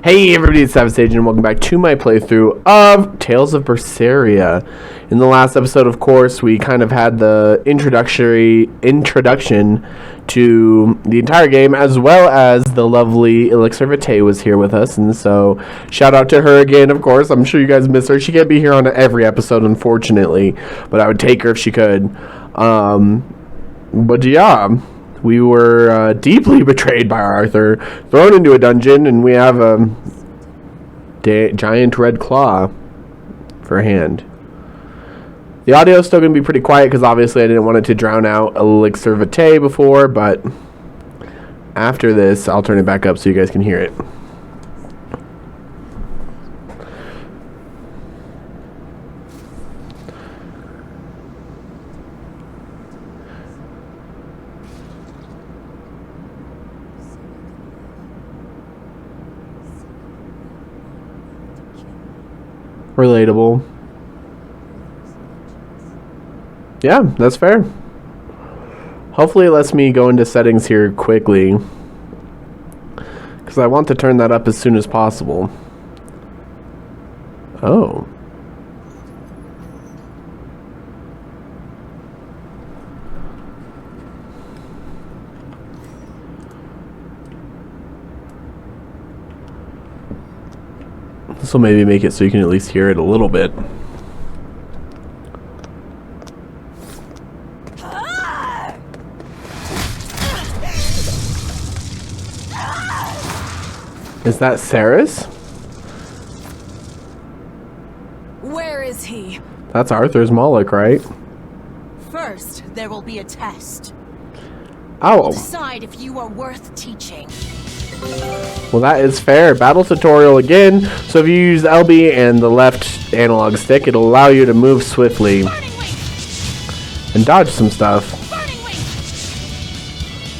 Hey everybody, it's Savage and welcome back to my playthrough of Tales of Berseria. In the last episode, of course, we kind of had the introduction to the entire game, as well as the lovely Elixir Vitae was here with us, and so shout out to her again, of course. I'm sure you guys miss her. She can't be here on every episode, unfortunately, but I would take her if she could. But yeah, we were deeply betrayed by Arthur, thrown into a dungeon, and we have a giant red claw for a hand. The audio is still going to be pretty quiet because obviously I didn't want it to drown out Elixir Vitae before, but after this I'll turn it back up so you guys can hear it. Relatable. Yeah, that's fair. Hopefully it lets me go into settings here quickly, because I want to turn that up as soon as possible. Oh. This will maybe make it so you can at least hear it a little bit. Is that Saris? Where is he? That's Arthur's Moloch, right? First, there will be a test. Oh. Decide if you are worth teaching. Well, that is fair. Battle tutorial again. So if you use LB and the left analog stick, it'll allow you to move swiftly and dodge some stuff.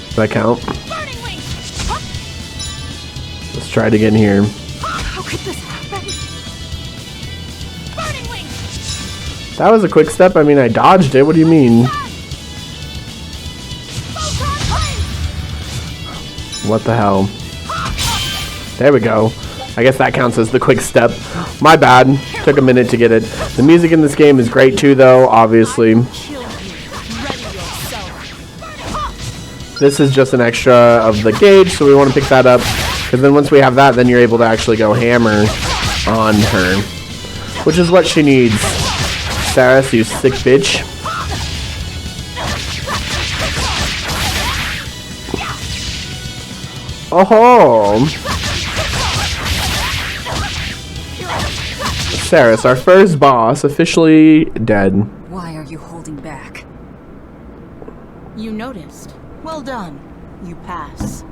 Does that count? Let's try it again here. How could this happen? Burning Wing! That was a quick step. I mean, I dodged it. What do you mean? What the hell? There we go. I guess that counts as the quick step. My bad. Took a minute to get it. The music in this game is great too, though, obviously. This is just an extra of the gauge, so we want to pick that up. Because then once we have that, then you're able to actually go hammer on her. Which is what she needs. Saris, you sick bitch. Oh! Saris, our first boss, officially dead. Why are you holding back? You noticed. Well done. You pass.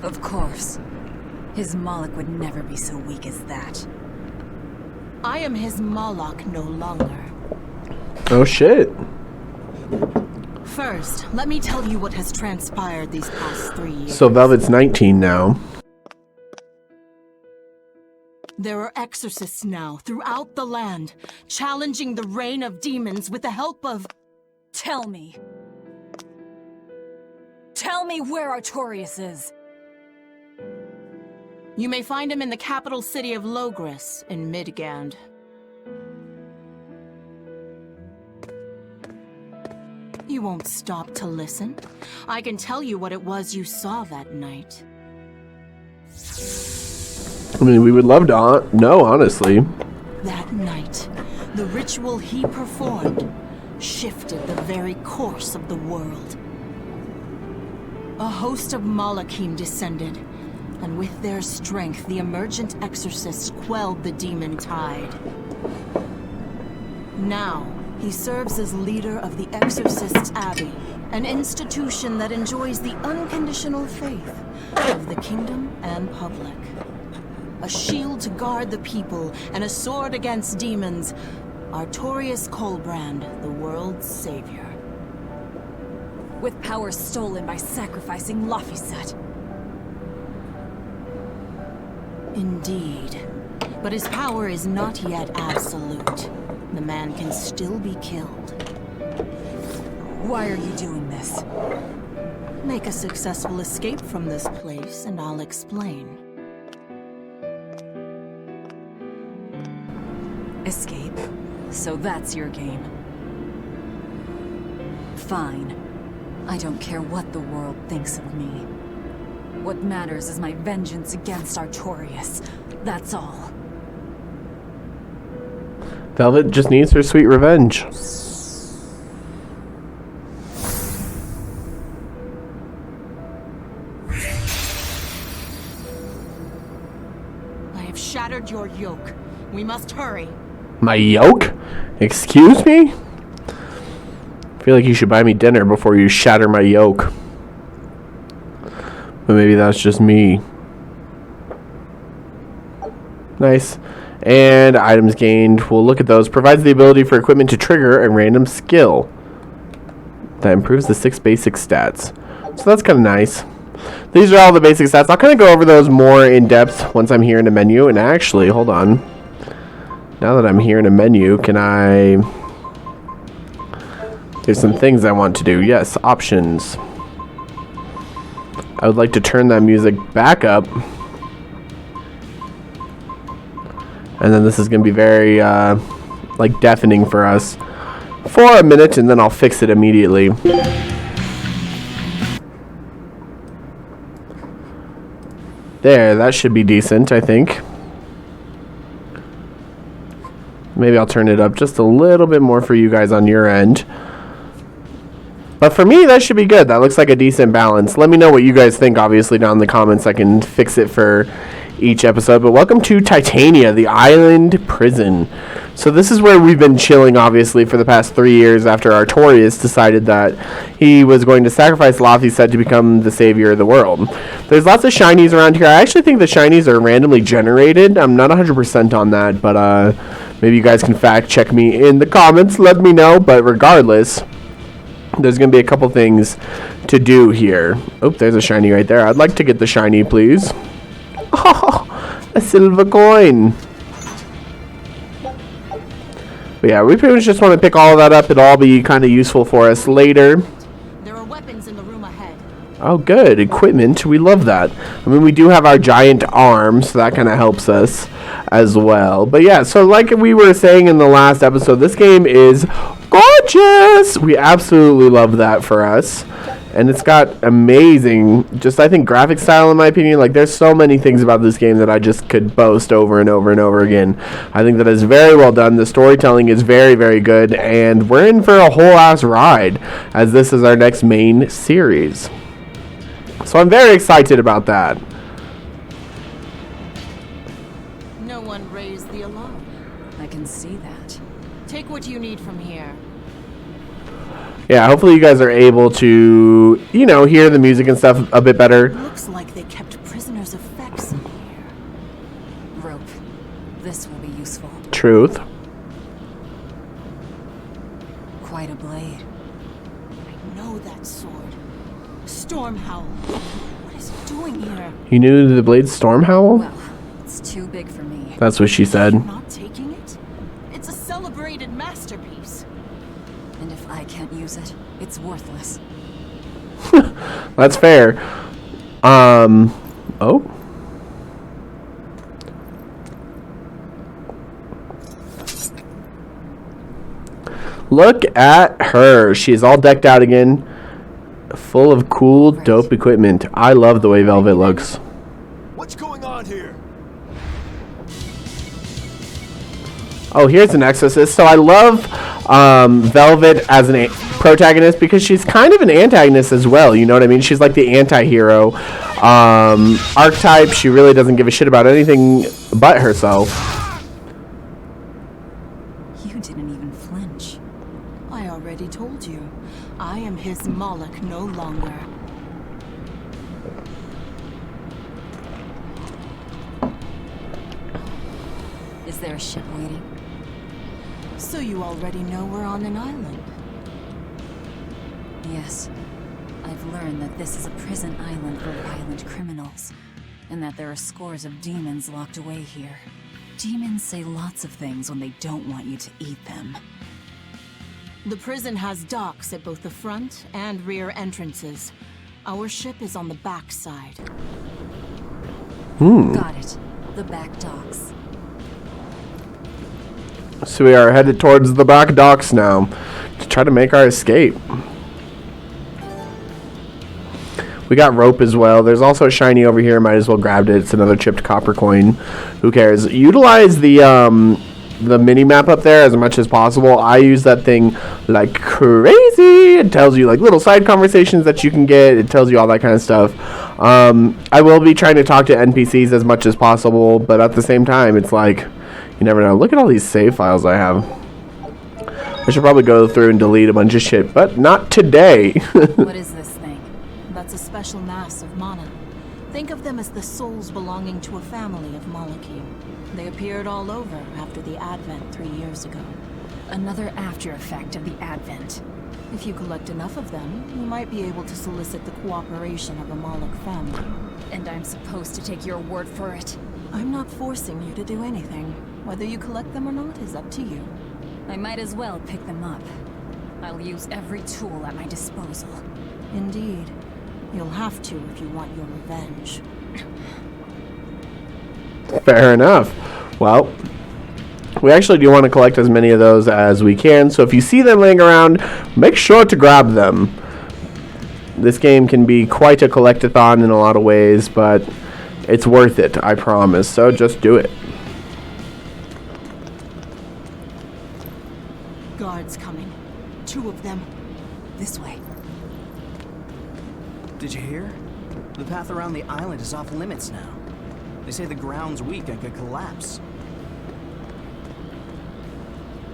Of course. His Moloch would never be so weak as that. I am his Moloch no longer. Oh shit. First, let me tell you what has transpired these past 3 years. So Velvet's 19 now. There are exorcists now throughout the land, challenging the reign of demons with the help of... Tell me where Artorius is. You may find him in the capital city of Logris in Midgand. You won't stop to listen? I can tell you what it was you saw that night. I mean, we would love to know, honestly. That night, the ritual he performed shifted the very course of the world. A host of Malachim descended, and with their strength, the emergent exorcists quelled the demon tide. Now, he serves as leader of the Exorcists' Abbey, an institution that enjoys the unconditional faith of the kingdom and public. A shield to guard the people and a sword against demons, Artorius Colbrand, the world's savior. With power stolen by sacrificing Laphicet. Indeed. But his power is not yet absolute. The man can still be killed. Why are you doing this? Make a successful escape from this place, and I'll explain. Escape? So that's your game. Fine. I don't care what the world thinks of me. What matters is my vengeance against Artorias. That's all. Velvet just needs her sweet revenge. I have shattered your yoke. We must hurry. My yoke? Excuse me? I feel like you should buy me dinner before you shatter my yoke. But maybe that's just me. Nice. And items gained. We'll look at those. Provides the ability for equipment to trigger a random skill. That improves the 6 basic stats. So that's kind of nice. These are all the basic stats. I'll kind of go over those more in depth once I'm here in the menu. And actually, hold on. Now that I'm here in a menu, can I... There's some things I want to do. Yes, options. I would like to turn that music back up. And then this is going to be very, like, deafening for us for a minute, and then I'll fix it immediately. There, that should be decent, I think. Maybe I'll turn it up just a little bit more for you guys on your end. But for me, that should be good. That looks like a decent balance. Let me know what you guys think, obviously, down in the comments. I can fix it for each episode. But welcome to Titania, the island prison. So this is where we've been chilling, obviously, for the past 3 years after Artorias decided that he was going to sacrifice Lathis to become the savior of the world. There's lots of shinies around here. I actually think the shinies are randomly generated. I'm not 100% on that, but maybe you guys can fact check me in the comments. Let me know. But regardless, there's going to be a couple things to do here. Oh, there's a shiny right there. I'd like to get the shiny, please. Oh, a silver coin. But yeah, we pretty much just want to pick all of that up. It'll all be kind of useful for us later. There are weapons in the room ahead. Oh, good. Equipment. We love that. I mean, we do have our giant arm, so that kind of helps us as well. But yeah, so like we were saying in the last episode, this game is gorgeous. We absolutely love that for us. And it's got amazing, just I think, graphic style in my opinion. Like, there's so many things about this game that I just could boast over and over and over again. I think that is very well done. The storytelling is very, very good. And we're in for a whole ass ride, as this is our next main series. So I'm very excited about that. No one raised the alarm. I can see that. Take what you need from here. Yeah, hopefully you guys are able to, you know, hear the music and stuff a bit better. Looks like they kept prisoners' effects in here. Rope. This will be useful. Truth. Quite a blade. I know that sword. Stormhowl. What is it doing here? You knew the blade Stormhowl? Well, it's too big for me. That's what she said. You're not taking it? It's a celebrated masterpiece. And if I can't use it, it's worthless. That's fair. Oh. Look at her. She's all decked out again. Full of cool, dope equipment. I love the way Velvet looks. What's going on here? Oh, here's an exorcist. So I love Velvet as an protagonist because she's kind of an antagonist as well. You know what I mean? She's like the anti-hero archetype. She really doesn't give a shit about anything but herself. You didn't even flinch. I already told you. I am his Moloch no longer. Is there a ship waiting? So you already know we're on an island. Yes. I've learned that this is a prison island for violent criminals, and that there are scores of demons locked away here. Demons say lots of things when they don't want you to eat them. The prison has docks at both the front and rear entrances. Our ship is on the back side. Got it. The back docks. So we are headed towards the back docks now to try to make our escape. We got rope as well. There's also a shiny over here. Might as well grab it. It's another chipped copper coin. Who cares? Utilize the mini map up there as much as possible. I use that thing like crazy. It tells you like little side conversations that you can get. It tells you all that kind of stuff. I will be trying to talk to NPCs as much as possible, but at the same time, it's like you never know. Look at all these save files I have. I should probably go through and delete a bunch of shit, but not today. What is this thing? That's a special mass of mana. Think of them as the souls belonging to a family of Malachim. They appeared all over after the Advent 3 years ago. Another after effect of the Advent. If you collect enough of them, you might be able to solicit the cooperation of a Malak family. And I'm supposed to take your word for it? I'm not forcing you to do anything. Whether you collect them or not is up to you. I might as well pick them up. I'll use every tool at my disposal. Indeed. You'll have to if you want your revenge. Fair enough. Well, we actually do want to collect as many of those as we can, so if you see them laying around, make sure to grab them. This game can be quite a collectathon in a lot of ways, but it's worth it, I promise, so just do it. Guards coming. 2 of them. This way. Did you hear? The path around the island is off limits now. They say the ground's weak and could collapse.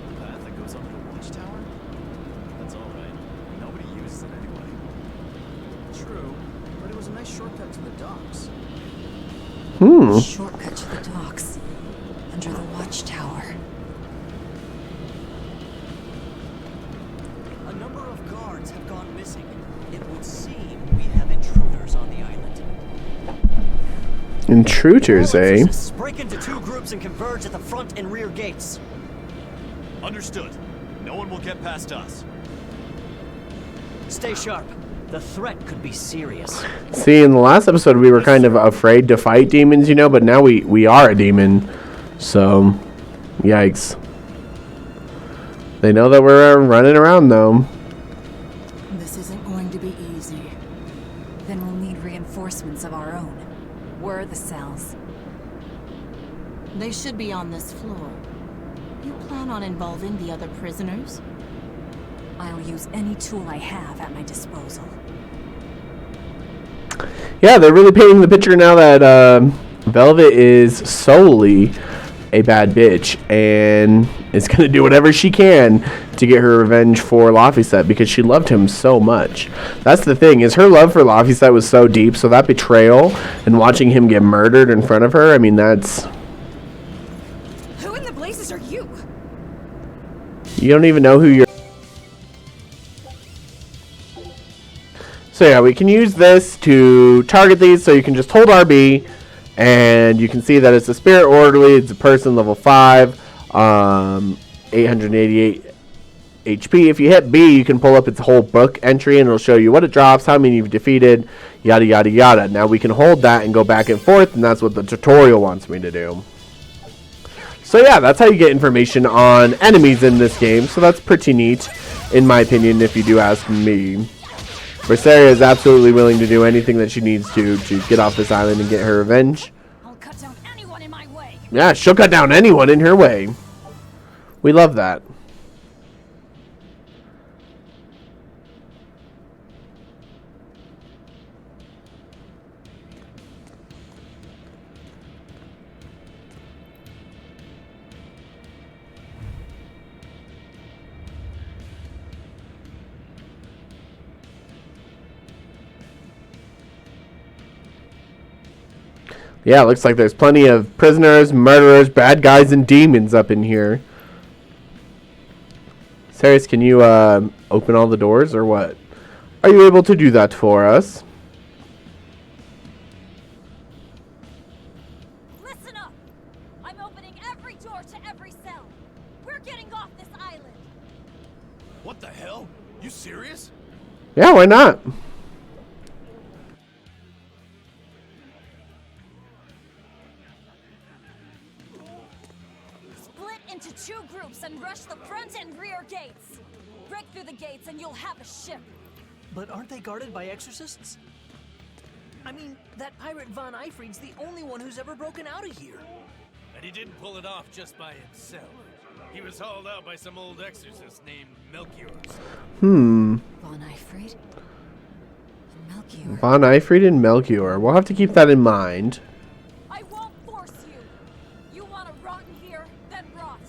The path that goes up to the watchtower? That's alright. Nobody uses it anyway. True, but it was a nice shortcut to the docks. Shortcut to the docks. Under the watchtower. A number of guards have gone missing. It would seem we have intruders on the island. Intruders, eh? Break into 2 groups and converge at the front and rear gates. Understood. No one will get past us. Stay sharp. The threat could be serious. See, in the last episode, we were kind of afraid to fight demons, you know, but now we are a demon. So, yikes. They know that we're running around, though. This isn't going to be easy. Then we'll need reinforcements of our own. Where are the cells? They should be on this floor. You plan on involving the other prisoners? I'll use any tool I have at my disposal. Yeah, they're really painting the picture now that Velvet is solely a bad bitch and is going to do whatever she can to get her revenge for Laphicet because she loved him so much. That's the thing, is her love for Laphicet was so deep, so that betrayal and watching him get murdered in front of her, I mean, that's... Who in the blazes are you? You don't even know who you're... So yeah, we can use this to target these, so you can just hold RB, and you can see that it's a Spirit Orderly, it's a person level 5, 888 HP. If you hit B, you can pull up its whole book entry, and it'll show you what it drops, how many you've defeated, yada yada yada. Now we can hold that and go back and forth, and that's what the tutorial wants me to do. So yeah, that's how you get information on enemies in this game, so that's pretty neat, in my opinion, if you do ask me. Berseria is absolutely willing to do anything that she needs to get off this island and get her revenge. I'll cut down anyone in my way. Yeah, she'll cut down anyone in her way. We love that. Yeah, looks like there's plenty of prisoners, murderers, bad guys, and demons up in here. Sarius, can you open all the doors or what? Are you able to do that for us? Listen up! I'm opening every door to every cell. We're getting off this island. What the hell? You serious? Yeah, why not? into 2 groups and rush the front and rear gates. Break through the gates and you'll have a ship. But aren't they guarded by exorcists? I mean, that pirate Von Eyfried's the only one who's ever broken out of here. And he didn't pull it off just by himself. He was hauled out by some old exorcist named Melchior. Von Eyfried? And Melchior. Von Eyfried and Melchior. We'll have to keep that in mind. I won't force you. You want to rot in here, then rot.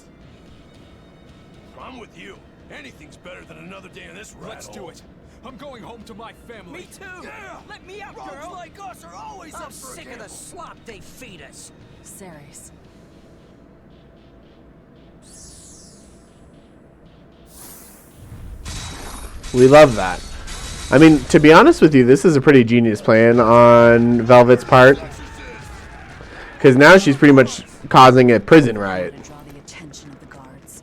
I'm with you. Anything's better than another day in this rat Let's do hole. it. I'm going home to my family. Me too! Yeah! Let me out, Rogues girl! like us are always I'm up for a sick of the gamble. slop they feed us. Ceres. We love that. I mean, to be honest with you, this is a pretty genius plan on Velvet's part. Because now she's pretty much causing a prison riot. To draw the attention of the guards.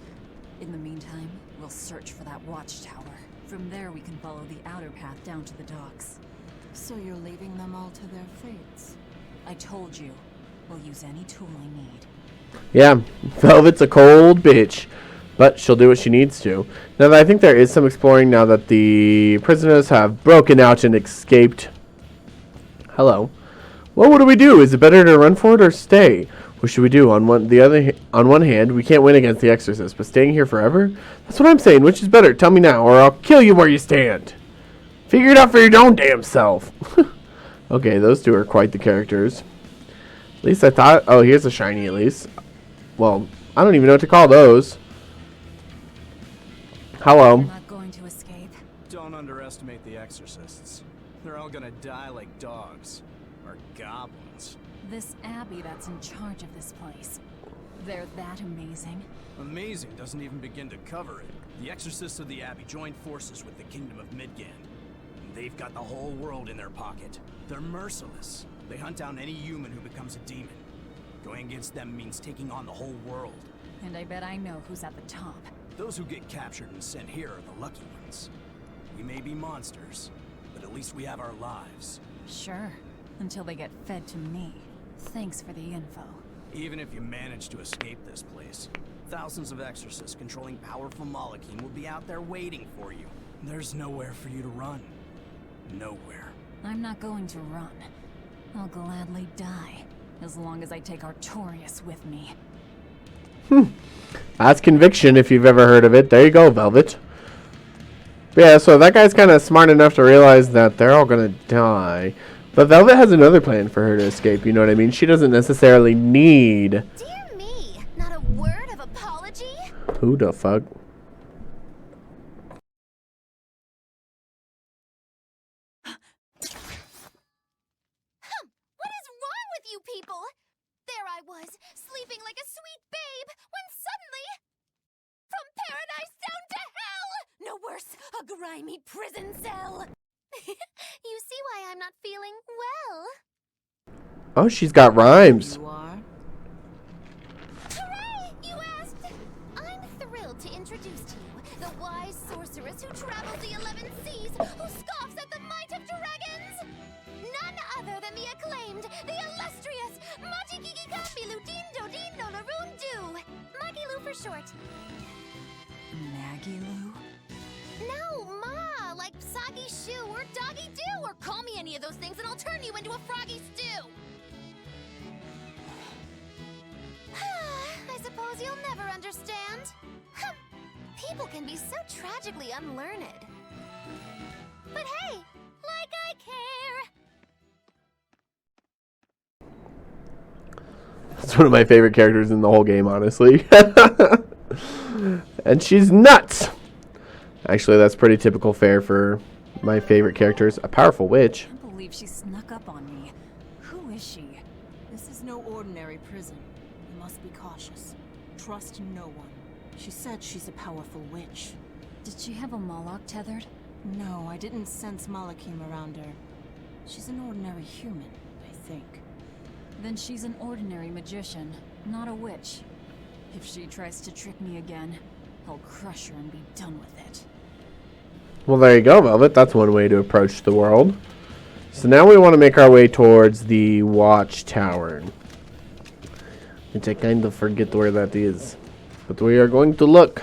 In the meantime, we'll search for that watchtower. From there, we can follow the outer path down to the docks. So you're leaving them all to their fates? I told you, we'll use any tool I need. Yeah, Velvet's a cold bitch. But she'll do what she needs to. Now, I think there is some exploring now that the prisoners have broken out and escaped. Hello. Well, what do we do? Is it better to run for it or stay? What should we do? On one hand, we can't win against the Exorcist, but staying here forever? That's what I'm saying. Which is better? Tell me now, or I'll kill you where you stand. Figure it out for your own damn self. Okay, those two are quite the characters. At least I thought... Oh, here's a shiny at least. Well, I don't even know what to call those. Hello. We're not going to escape. Don't underestimate the exorcists. They're all gonna die like dogs. Or goblins. This Abbey that's in charge of this place. They're that amazing. Amazing doesn't even begin to cover it. The exorcists of the Abbey joined forces with the Kingdom of Midgand. And they've got the whole world in their pocket. They're merciless. They hunt down any human who becomes a demon. Going against them means taking on the whole world. And I bet I know who's at the top. Those who get captured and sent here are the lucky ones. We may be monsters, but at least we have our lives. Sure. Until they get fed to me. Thanks for the info. Even if you manage to escape this place, thousands of exorcists controlling powerful Malachim will be out there waiting for you. There's nowhere for you to run. Nowhere. I'm not going to run. I'll gladly die. As long as I take Artorias with me. That's conviction if you've ever heard of it. There you go, Velvet. Yeah, so that guy's kind of smart enough to realize that they're all going to die. But Velvet has another plan for her to escape, you know what I mean? She doesn't necessarily need... Dear me, not a word of apology? Who the fuck? What is wrong with you people? There I was, sleeping like a sweet babe, when suddenly... From paradise down to hell! No worse, a grimy prison cell. You see why I'm not feeling well. Oh, she's got rhymes. You are? Hooray, you asked! I'm thrilled to introduce to you the wise sorceress who travels the 11 seas, who scoffs at the might of dragons! None other than the acclaimed, the illustrious Majigigikambilu Dindo Dindo Larundu! Magilu for short. Maggie Lou? No, Ma, like soggy shoe or doggy do, or call me any of those things and I'll turn you into a froggy stew! I suppose you'll never understand. People can be so tragically unlearned. But hey, like I care! That's one of my favorite characters in the whole game, honestly. And she's nuts! Actually, that's pretty typical fare for my favorite characters. A powerful witch. I can't believe she snuck up on me. Who is she? This is no ordinary prison. You must be cautious. Trust no one. She said she's a powerful witch. Did she have a Moloch tethered? No, I didn't sense Malachim around her. She's an ordinary human, I think. Then she's an ordinary magician, not a witch. If she tries to trick me again, I'll crush her and be done with it. Well, there you go, Velvet. That's one way to approach the world. So now we want to make our way towards the watchtower. Which I kind of forget where that is. But we are going to look.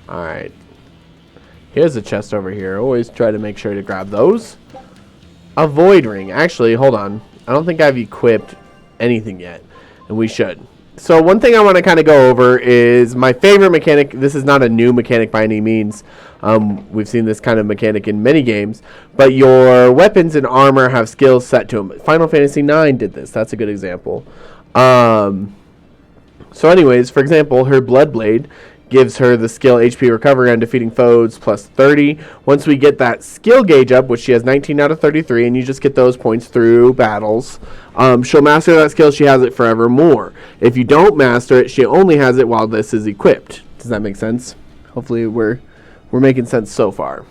Alright. Here's a chest over here. Always try to make sure to grab those. A void ring. Actually, hold on. I don't think I've equipped anything yet. And we should. So one thing I want to kind of go over is my favorite mechanic. This is not a new mechanic by any means. We've seen this kind of mechanic in many games. But your weapons and armor have skills set to them. Final Fantasy IX did this. That's a good example. So anyways, for example, her Bloodblade gives her the skill HP recovery on defeating foes plus 30. Once we get that skill gauge up, which she has 19 out of 33, and you just get those points through battles, she'll master that skill. She has it forevermore. If you don't master it, she only has it while this is equipped. Does that make sense? Hopefully we're making sense so far.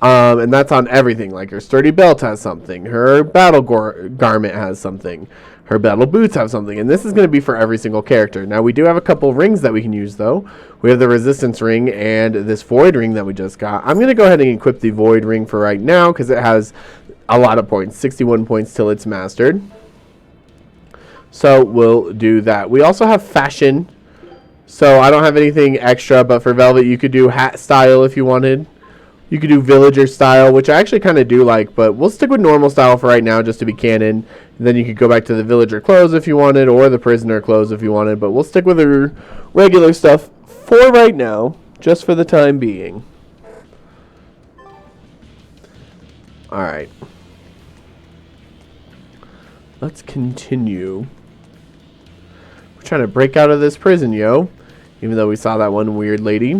And that's on everything. Like her sturdy belt has something. Her battle garment has something. Her battle boots have something. And this is going to be for every single character. Now, we do have a couple rings that we can use, though. We have the resistance ring and this void ring that we just got. I'm going to go ahead and equip the void ring for right now because it has a lot of points. 61 points till it's mastered. So we'll do that. We also have fashion. So I don't have anything extra, but for Velvet, you could do hat style if you wanted. You could do villager style, which I actually kind of do like, but we'll stick with normal style for right now just to be canon. And then you could go back to the villager clothes if you wanted, or the prisoner clothes if you wanted, but we'll stick with the regular stuff for right now, just for the time being. Alright. Let's continue. We're trying to break out of this prison, yo. Even though we saw that one weird lady.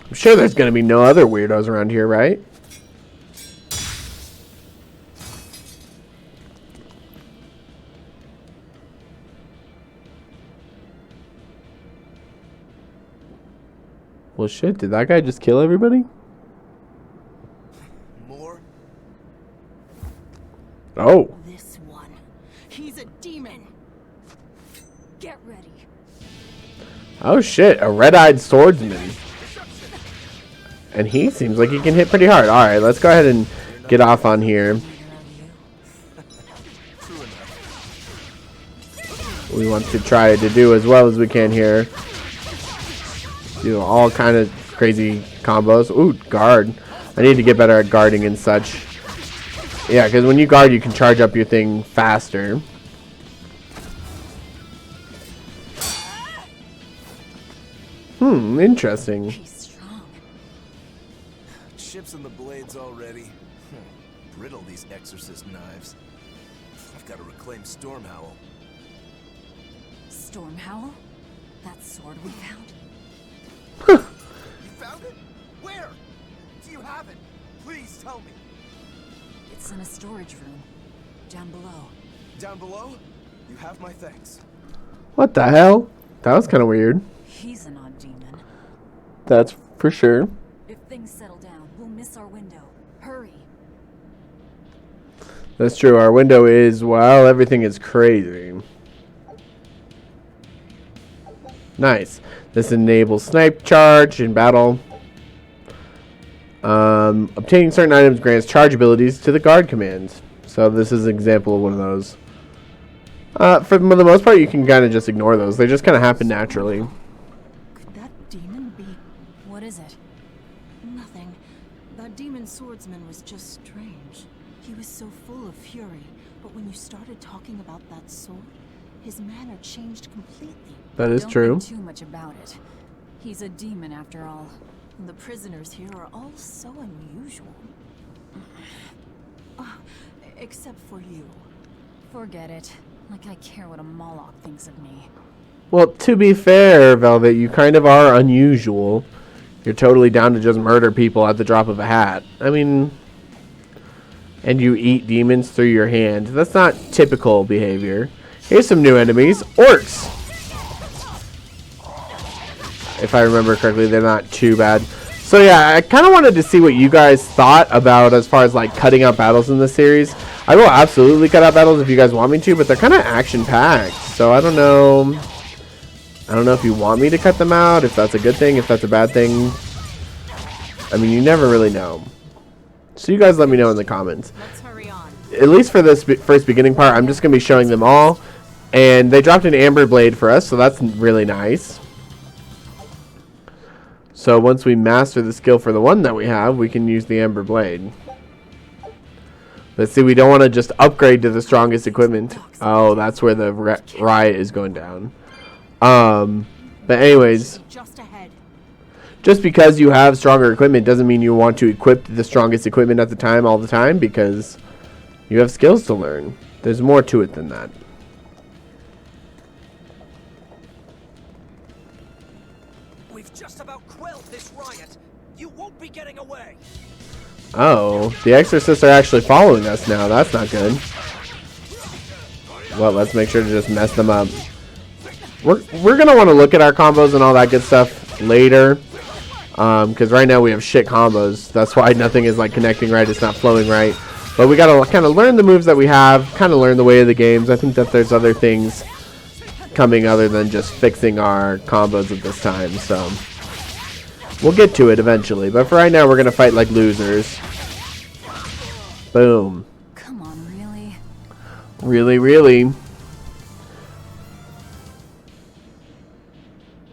I'm sure there's going to be no other weirdos around here, right? Well, shit, did that guy just kill everybody? More? Oh. This one. He's a demon. Get ready. Oh, shit, a red-eyed swordsman. And he seems like he can hit pretty hard. Alright, let's go ahead and get off on here. We want to try to do as well as we can here. Do all kind of crazy combos. Ooh, guard. I need to get better at guarding and such. Yeah, because when you guard, you can charge up your thing faster. Interesting. Chips in the blades already. Brittle, these exorcist knives. I've got to reclaim Stormhowl. Stormhowl? That sword we found? You found it? Where? Do you have it? Please tell me. It's in a storage room. Down below. Down below? You have my thanks. What the hell? That was kind of weird. He's an odd demon. That's for sure. If things settle down, we'll miss our window. Hurry. That's true. Our window is, well, everything is crazy. Nice. This enables snipe charge in battle. Obtaining certain items grants charge abilities to the guard commands. So this is an example of one of those. For the most part, you can kind of just ignore those. They just kind of happen naturally. Could that demon be... What is it? Nothing. That demon swordsman was just strange. He was so full of fury, but when you started talking about that sword, his manner changed completely. That is true. Don't think too much about it. He's a demon after all. And the prisoners here are all so unusual. Except for you. Forget it. Like I care what a Moloch thinks of me. Well, to be fair, Velvet, you kind of are unusual. You're totally down to just murder people at the drop of a hat. I mean... And you eat demons through your hand. That's not typical behavior. Here's some new enemies. Orcs! If I remember correctly, they're not too bad. So yeah, I kind of wanted to see what you guys thought about as far as like cutting out battles in this series. I will absolutely cut out battles if you guys want me to, but they're kind of action-packed. So I don't know. I don't know if you want me to cut them out, if that's a good thing, if that's a bad thing. I mean, you never really know. So you guys let me know in the comments. Let's hurry on. At least for this first beginning part, I'm just going to be showing them all. And they dropped an amber blade for us, so that's really nice. So once we master the skill for the one that we have, we can use the amber blade. Let's see, we don't want to just upgrade to the strongest equipment. Oh, that's where the riot is going down. But anyways, just because you have stronger equipment doesn't mean you want to equip the strongest equipment at the time all the time, because you have skills to learn. There's more to it than that. We've just about quelled this riot. You won't be getting away. Oh, the exorcists are actually following us now. That's not good. Well, let's make sure to just mess them up. We're gonna want to look at our combos and all that good stuff later, because right now we have shit combos. That's why nothing is like connecting right. It's not flowing right. But we gotta kind of learn the moves that we have, kind of learn the way of the games. I think that there's other things coming other than just fixing our combos at this time. So we'll get to it eventually. But for right now, we're gonna fight like losers. Boom. Come on, really? Really, really.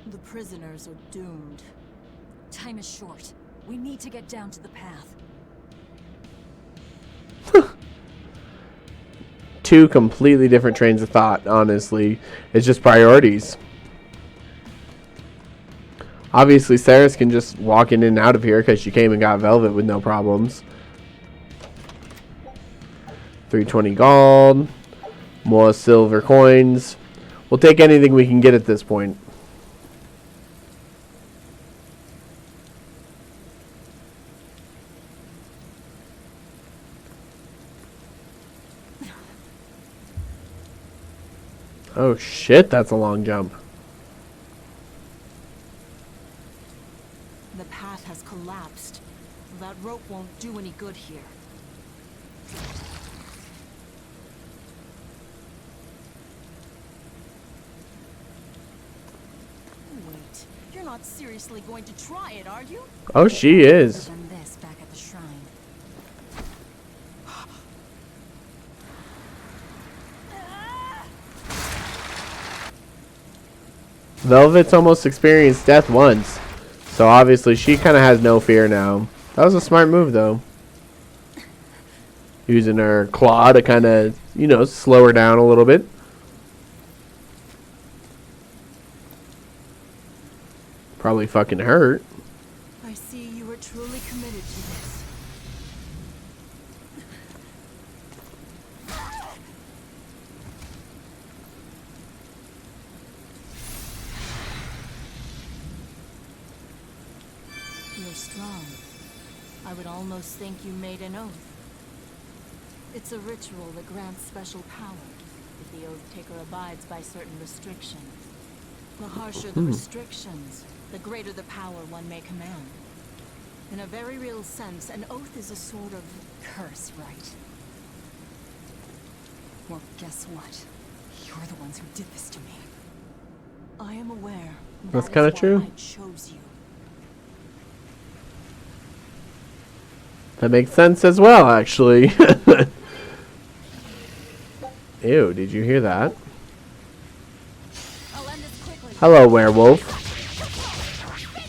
The prisoners are doomed. Time is short. We need to get down to the path. Two completely different trains of thought, honestly. It's just priorities. Obviously, Saris can just walk in and out of here because she came and got Velvet with no problems. 320 gold. More silver coins. We'll take anything we can get at this point. Oh shit, that's a long jump. The path has collapsed. That rope won't do any good here. Wait, you're not seriously going to try it, are you? Oh, she is. Done this back at the shrine. Velvet's almost experienced death once. So obviously she kind of has no fear now. That was a smart move though. Using her claw to kind of, you know, slow her down a little bit. Probably fucking hurt. I see you are truly committed to this. You're strong. I would almost think you made an oath. It's a ritual that grants special power if the oath taker abides by certain restrictions. The harsher the restrictions, the greater the power one may command. In a very real sense, an oath is a sort of Curse, right? Well, guess what? You're the ones who did this to me. I am aware. That's kind of true. I chose you. That makes sense as well, actually. Ew, did you hear that? Hello, werewolf.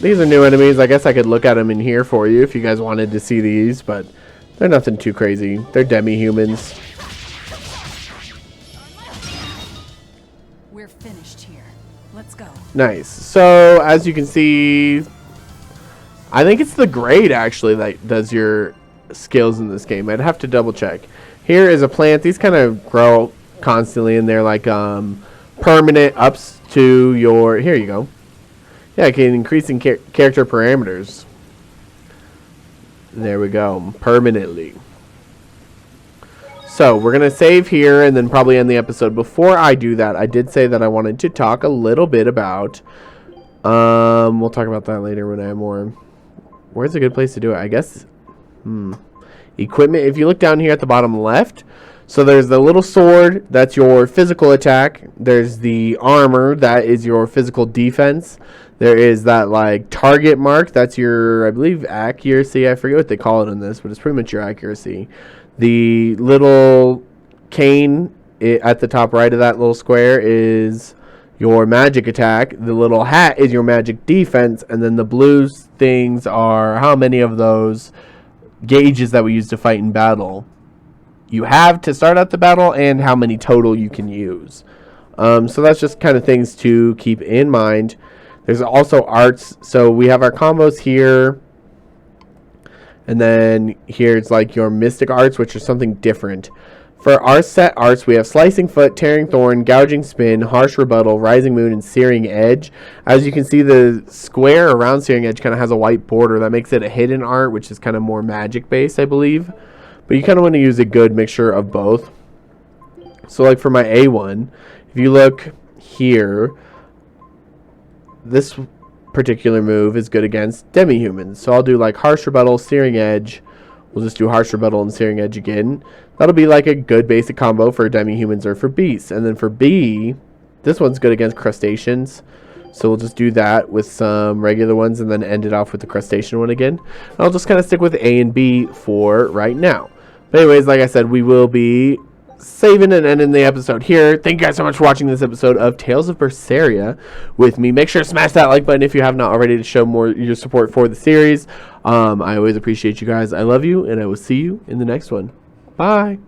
These are new enemies. I guess I could look at them in here for you if you guys wanted to see these, but they're nothing too crazy. They're demi-humans. We're finished here. Let's go. Nice. So, as you can see, I think it's the grade, actually, that does your skills in this game. I'd have to double check. Here is a plant. These kind of grow constantly, and they're like permanent ups to your... Here you go. Yeah, it can increase in character parameters. There we go. Permanently. So, we're going to save here and then probably end the episode. Before I do that, I did say that I wanted to talk a little bit about... we'll talk about that later when I have more. Where's a good place to do it? I guess... Equipment. If you look down here at the bottom left, So there's the little sword, that's your physical attack. There's the armor, that is your physical defense. There is that like target mark, that's your, I believe, accuracy. I forget what they call it in this, but it's pretty much your accuracy. The little cane at the top right of that little square is your magic attack. The little hat is your magic defense, and then the blue things are how many of those gauges that we use to fight in battle you have to start out the battle and how many total you can use. So that's just kind of things to keep in mind. There's also arts. So we have our combos here. And then here it's like your mystic arts, which are something different. For our set arts, we have Slicing Foot, Tearing Thorn, Gouging Spin, Harsh Rebuttal, Rising Moon, and Searing Edge. As you can see, the square around Searing Edge kind of has a white border. That makes it a hidden art, which is kind of more magic-based, I believe. But you kind of want to use a good mixture of both. So like for my A1, if you look here, this particular move is good against demi-humans. So I'll do like Harsh Rebuttal, Searing Edge. We'll just do Harsh Rebuttal and Searing Edge again. That'll be like a good basic combo for demi-humans or for beasts. And then for B, this one's good against crustaceans. So we'll just do that with some regular ones and then end it off with the crustacean one again. And I'll just kind of stick with A and B for right now. But anyways, like I said, we will be saving and ending the episode here. Thank you guys so much for watching this episode of Tales of Berseria with me. Make sure to smash that like button if you have not already to show more your support for the series. I always appreciate you guys. I love you, and I will see you in the next one. Bye.